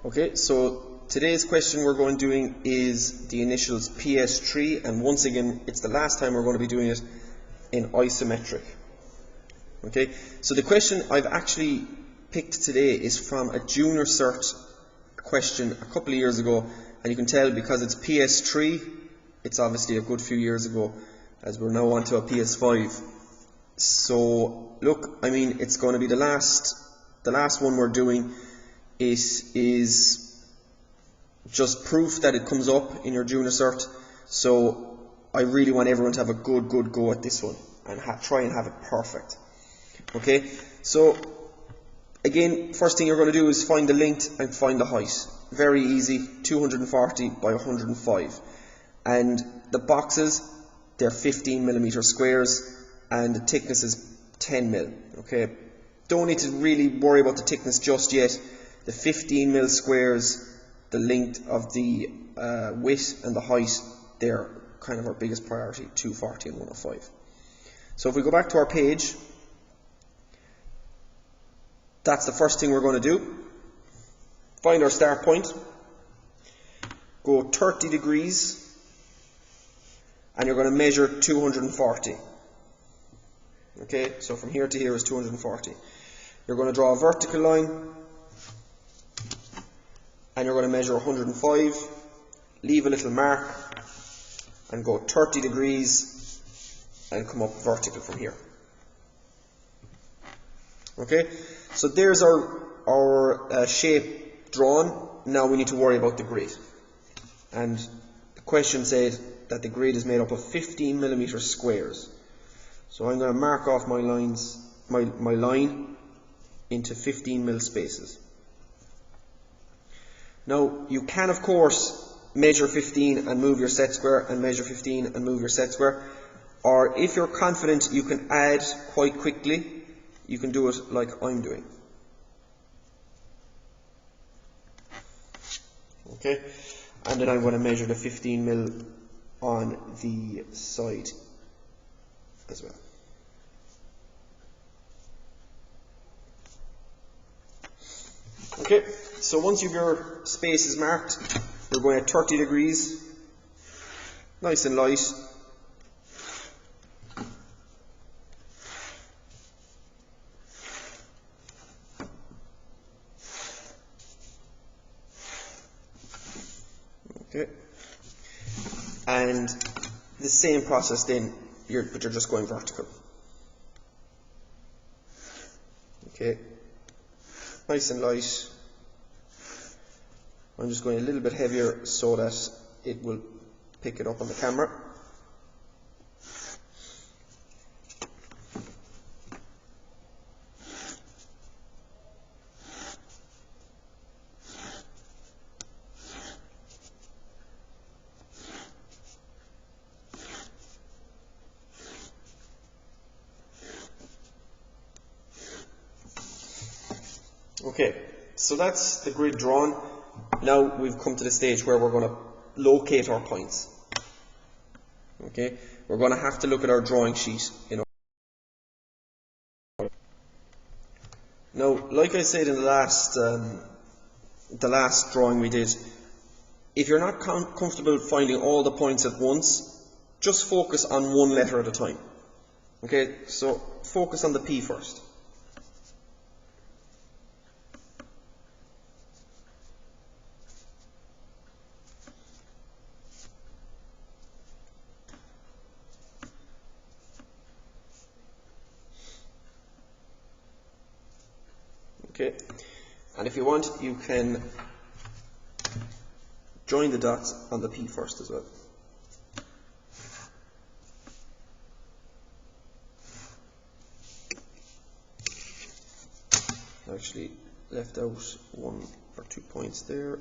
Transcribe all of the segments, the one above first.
Okay, so today's question we're going doing is the initials PS3, and once again it's the last time we're going to be doing it in isometric. Okay, so the question I've actually picked today is from a junior cert question a couple of years ago, and you can tell because it's PS3, it's obviously a good few years ago, as we're now onto a PS5. So look, I mean, it's going to be the last one we're doing. It is just proof that it comes up in your junior cert. So I really want everyone to have a good go at this one and try and have it perfect. Okay, so again, first thing you're going to do is find the length and find the height. Very easy, 240 by 105. And the boxes, they're 15mm squares, and the thickness is 10mm. Okay, don't need to really worry about the thickness just yet. The 15mm squares, the length of the width and the height, they're kind of our biggest priority, 240 and 105. So if we go back to our page, that's the first thing we're going to do. Find our start point, go 30 degrees, and you're going to measure 240. Okay, so from here to here is 240. You're going to draw a vertical line, and you're going to measure 105, leave a little mark, and go 30 degrees, and come up vertical from here. Okay, so there's our shape drawn. Now we need to worry about the grid. And the question said that the grid is made up of 15mm squares. So I'm going to mark off my lines, my line into 15mm spaces. Now you can of course measure 15 and move your set square, and measure 15 and move your set square. Or if you're confident you can add quite quickly, you can do it like I'm doing. Okay, and then I'm going to measure the 15mm on the side as well. Okay, so once you've your spaces marked, we're going at 30 degrees, nice and light. Okay, and the same process then, but you're just going vertical. Okay, nice and light. I'm just going a little bit heavier so that it will pick it up on the camera. Okay, so that's the grid drawn. Now we've come to the stage where we're going to locate our points. Okay, we're going to have to look at our drawing sheet. Now, like I said in the last drawing we did, if you're not comfortable finding all the points at once, just focus on one letter at a time. Okay, so focus on the P first. Okay, and if you want, you can join the dots on the P first as well. I actually left out 1 or 2 points there.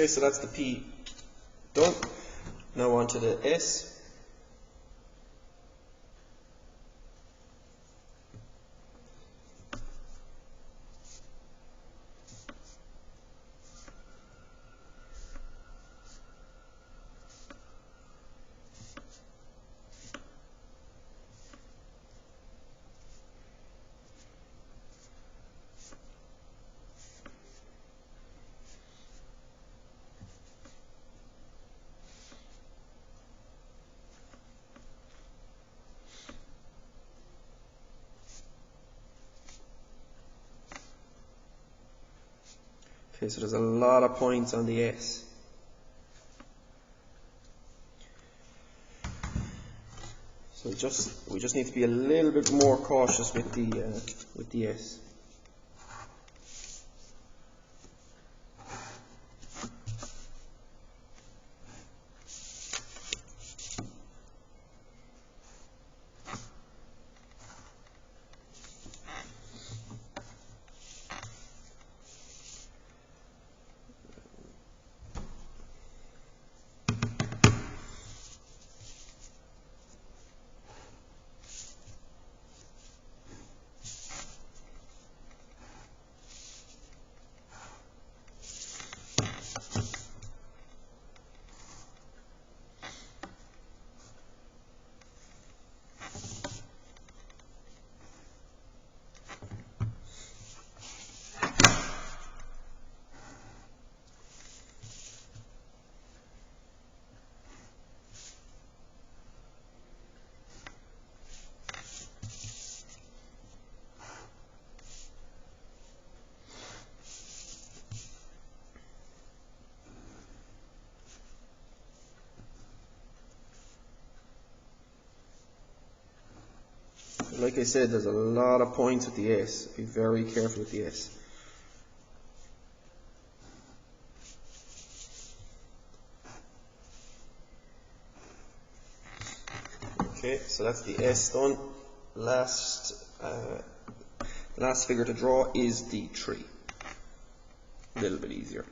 Okay, so that's the P done. Now on to the S. Okay, so there's a lot of points on the S. So we just need to be a little bit more cautious with the S. Like I said, there's a lot of points with the S. Be very careful with the S. Okay, so that's the S done. Last figure to draw is the tree. A little bit easier.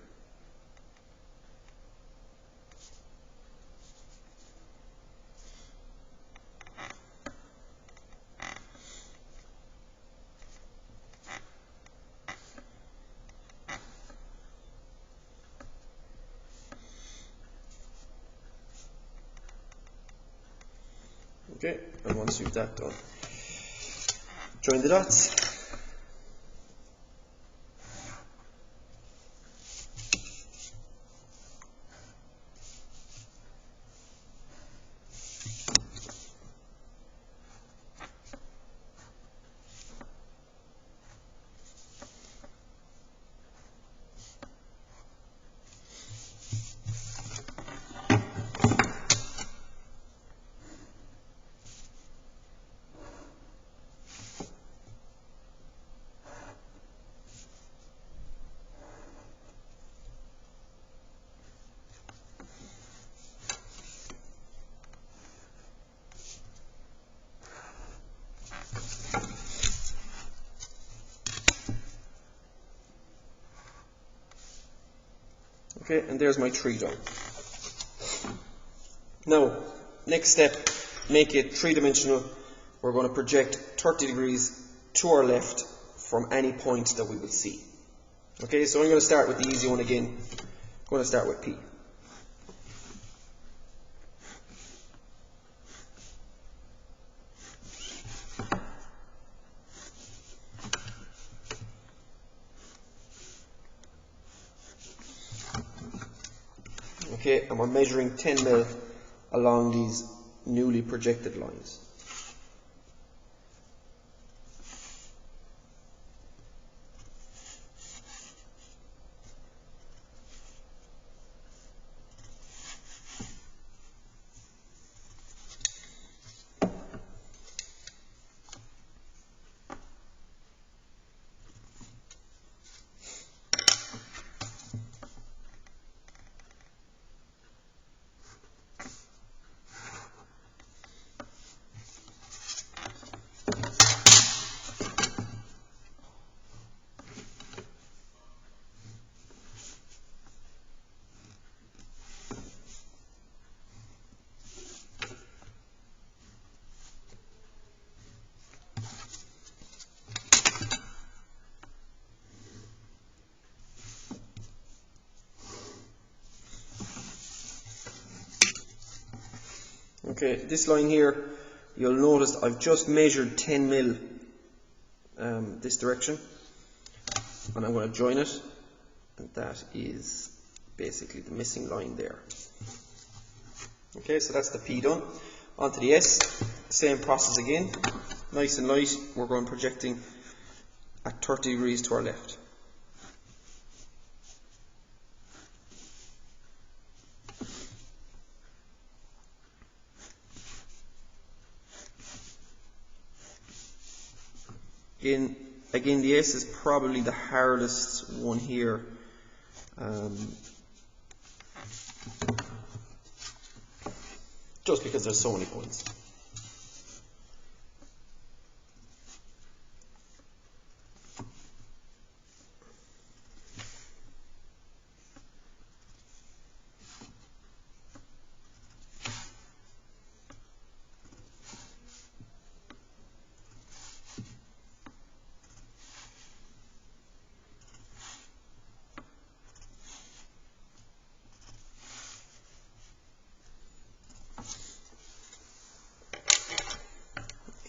Okay, and once you've that done, join the dots. Okay, and there's my tree done. Now, next step, make it three-dimensional. We're going to project 30 degrees to our left from any point that we will see. Okay, so I'm going to start with the easy one again. I'm going to start with P. Okay, and we're measuring 10 mm along these newly projected lines. Okay, this line here, you'll notice I've just measured 10 mil this direction, and I'm going to join it, and that is basically the missing line there. Okay, so that's the P done. On to the S, same process again, nice and light, we're going projecting at 30 degrees to our left. Again, the S is probably the hardest one here. Just because there's so many points.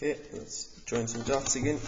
Okay, let's join some dots again.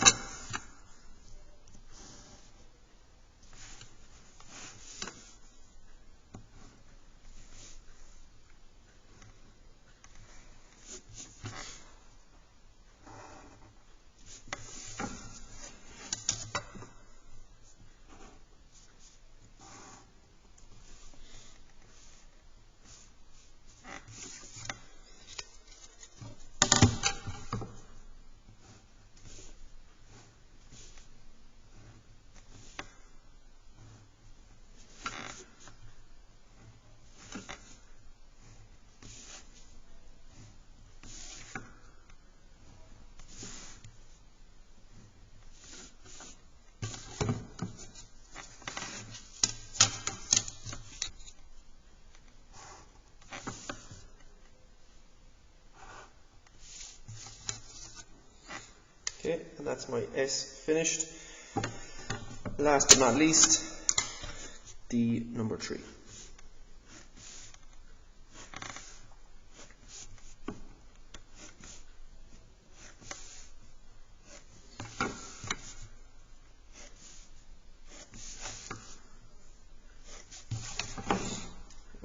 Okay, and that's my S finished. Last but not least, the number 3.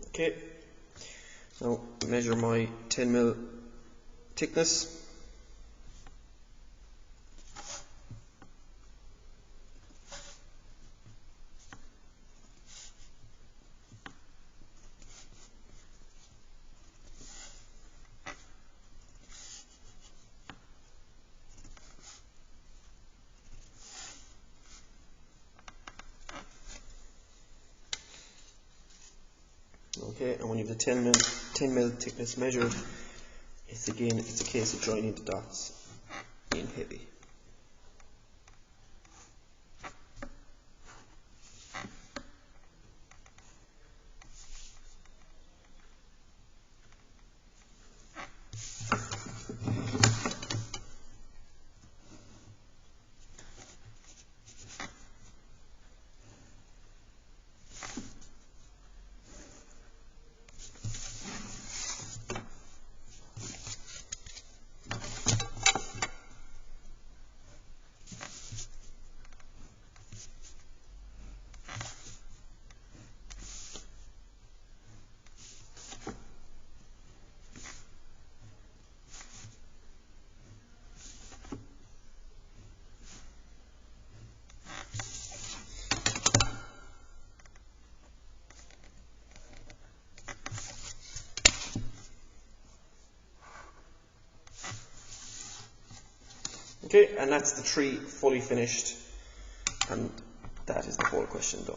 Okay, now measure my 10 mil thickness. Okay, and when you have the 10 mil thickness measured, it's a case of joining the dots in heavy. Okay, and that's the 3 fully finished, and that is the whole question done.